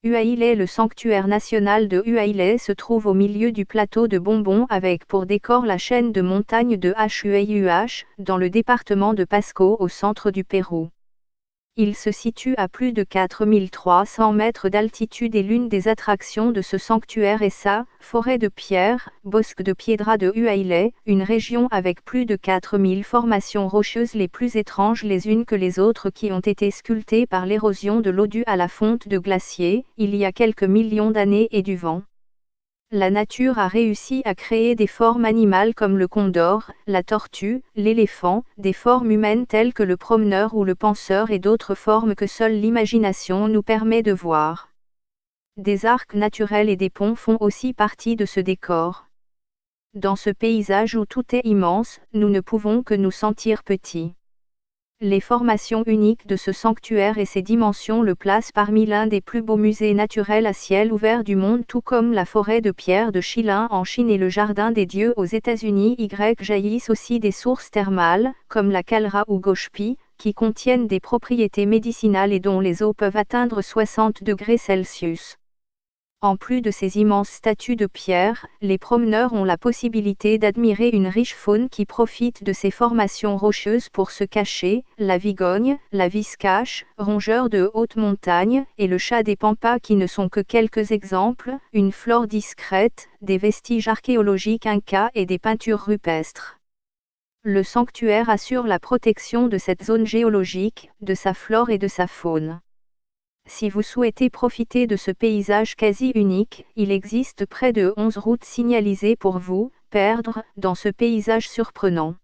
Uaillet. Le sanctuaire national de Uaillet se trouve au milieu du plateau de Bombón avec pour décor la chaîne de montagnes de Huayhuash, dans le département de Pasco au centre du Pérou. Il se situe à plus de 4300 mètres d'altitude et l'une des attractions de ce sanctuaire est sa forêt de pierre, Bosque de Piedra de Uaillet, une région avec plus de 4000 formations rocheuses les plus étranges les unes que les autres qui ont été sculptées par l'érosion de l'eau due à la fonte de glaciers, il y a quelques millions d'années et du vent. La nature a réussi à créer des formes animales comme le condor, la tortue, l'éléphant, des formes humaines telles que le promeneur ou le penseur et d'autres formes que seule l'imagination nous permet de voir. Des arcs naturels et des ponts font aussi partie de ce décor. Dans ce paysage où tout est immense, nous ne pouvons que nous sentir petits. Les formations uniques de ce sanctuaire et ses dimensions le placent parmi l'un des plus beaux musées naturels à ciel ouvert du monde, tout comme la forêt de pierre de Shilin en Chine et le jardin des dieux aux États-Unis. Jaillissent aussi des sources thermales, comme la Calra ou Goshpi, qui contiennent des propriétés médicinales et dont les eaux peuvent atteindre 60 degrés Celsius. En plus de ces immenses statues de pierre, les promeneurs ont la possibilité d'admirer une riche faune qui profite de ces formations rocheuses pour se cacher, la vigogne, la viscache, rongeur de haute montagne, et le chat des pampas qui ne sont que quelques exemples, une flore discrète, des vestiges archéologiques incas et des peintures rupestres. Le sanctuaire assure la protection de cette zone géologique, de sa flore et de sa faune. Si vous souhaitez profiter de ce paysage quasi unique, il existe près de 11 routes signalisées pour vous perdre dans ce paysage surprenant.